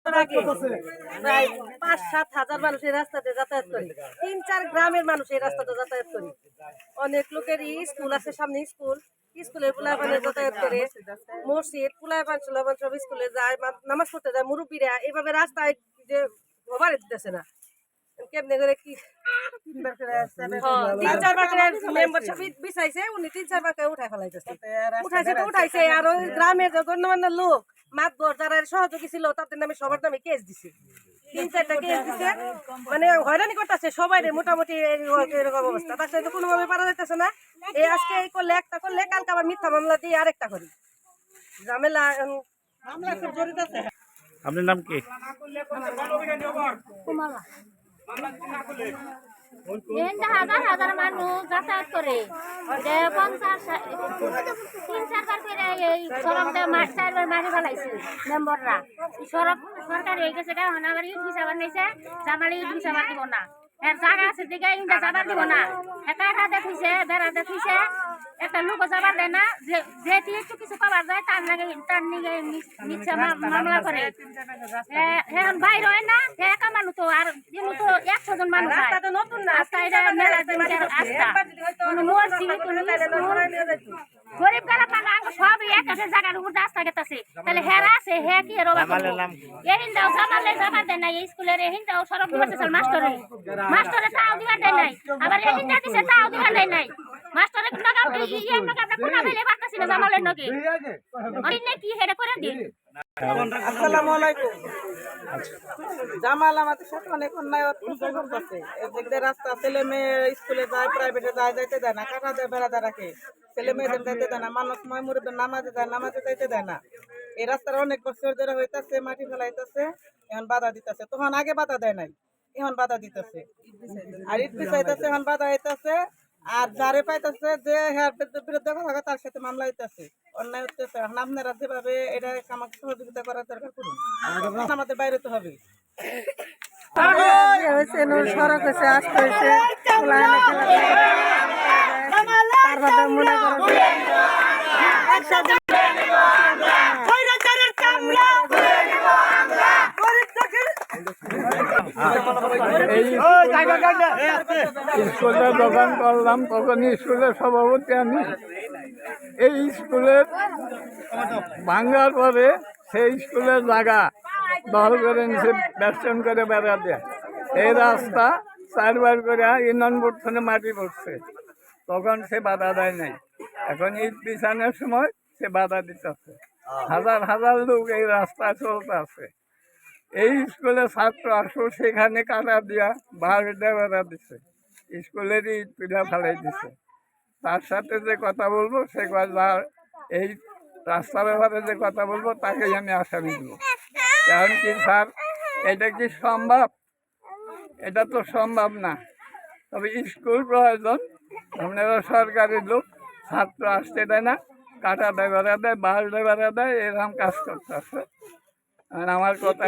আগে প্রায় ৫-৭ হাজার মানুষ এই রাস্তাতে যাতায়াত করি। ৩-৪ গ্রামের মানুষ এই রাস্তাতে যাতায়াত করি। অনেক লোকেরই স্কুল আছে, সামনে স্কুলের পোলাপানে যাতায়াত করে, মসজিদ পোলাপান সোলাপান সব স্কুলে যায়, নামাজ পড়তে যায়। মুরব্বীরা এভাবে রাস্তায় যে ওভার দিতেছে না, কেমনে করে কি ৩-৪ বার মেম্বারশিপ বিছাইছে, উনি ৩-৪ বার উঠাই ফেলাইতেছে। উঠাইছে আর ওই গ্রামের গণ্যমান্য লোক মাতবর যারা সহযোগী ছিল তাদের নামে সবার নামে কেস দিছে। ৩-৪টা কেস দিছে, মানে হয়রানি করতেছে সবাই মোটামুটি এরকম অবস্থা। তার সাথে কোনোভাবে পারা যাইতেছে না। এই আজকে এই করলে একটা করলে কালকে আবার মিথ্যা মামলা দিয়ে আরেকটা করি, ঝামেলা খুব জড়িত আছে। আপনার নাম কি? হাজার হাজার মানুষ যাতায়াত করে ৩-৪ বার করে এই সড়কটা মাঠ ৪ বার মারি ফেলাইছে মেম্বররা। সড়ক সরকার হয়ে গেছে, এখন আবার ইট হিসাবার নিয়েছে, জামালি ইট হিসাবার দিব না। এর জায়গা আছে দিকে ইন্টা যাবার দিব না। কাঠা দেখুইছে, বেড়া দেখুইছে, একটা লোক যাবার দেয় না। যে একটু কিছু পাবার যায় তার নিগে নিচ্ছে মামলা করে। এখন বাইর হয় না, সে একা মানুষ তো, আর তো ১০০ জন মানুষ নতুন না। গরিব গেলা সব এক জায়গার উপর রাস্তা গেছে, তাহলে হেরা আছে হে কি এহিন্দাও জামালে যাবার দেয় নাই। স্কুলের এহিন্দাও সড়ক দিবার মাস্টরে তাও দিবার দেয় নাই, আবার এহিন্দা দিছে তাও দিবার দেয় নাই। মাস্টরে কোনা ফেলে পারতেছি না জামালের নগে কি হেরে করে দিন। আসসালামু আলাইকুম। জামাল আমাদের সাথে অনেক অন্যায় অত্যাচার করতেছে। এদিকে রাস্তা ছেলে মেয়ে স্কুলে যায়, প্রাইভেটে যায়, যাইতে দেয় না। কাটা দেয়, বেড়াতে রাখে, ছেলে মেয়েদের যাইতে দেয় না। মানুষ মুরব্বী নামাজে যায়, নামাজে যাইতে দেয় না। এই রাস্তার অনেক বছর ধরে হইতেছে, মাটি ফেলাইতেছে, এখন বাধা দিতেছে। তখন আগে বাধা দেয় নাই, এখন বাধা দিতেছে। আর ইট পিছাইতেছে, এখন বাধা হইতেছে। আর যারে পাইতেছে যে বিরুদ্ধে কথা তার সাথে মামলা হইতেছে, অন্যায় হইতেছে। এখন আপনারা যেভাবে এটা আমাকে সহযোগিতা করার দরকার করুন, আমাদের বাইরে তো হবে। সড়ক হয়েছে, আসতে হয়েছে, মনে করো স্কুলে দোকান করলাম, তখন স্কুলের সভাপতি আমি। এই স্কুলের ভাঙ্গার পরে সেই স্কুলের জায়গা দল করে নিচে বেষ্টন করে বেড়া দেয়। এই রাস্তা 4 বার করে ইউনিয়ন বোর্ড থেকে মাটি পড়ছে, তখন সে বাধা দেয় নাই। এখন ঈদ বিছানোর সময় সে বাধা দিতেছে। হাজার হাজার লোক এই রাস্তায় চলতে আছে। এই স্কুলে ছাত্র আসো, সেখানে কাটা দিয়া বারোটা বেড়া দিছে, স্কুলের ইট পিঠা ফেলাই দিছে। তার সাথে যে কথা বলবো সে এই রাস্তার ব্যাপারে যে কথা বলবো তাকেই আমি আসামি দিব। কারণ কি স্যার, এটা কি সম্ভব? এটা তো সম্ভব না। তবে স্কুল প্রয়োজন। আপনারা সরকারি লোক, ছাত্র আসতে দেয় না, কাটা দেয়, বেড়া দেয়, বাস দেয়, বেড়া দেয়, এরকম কাজ করতে আছে। আর আমার কথা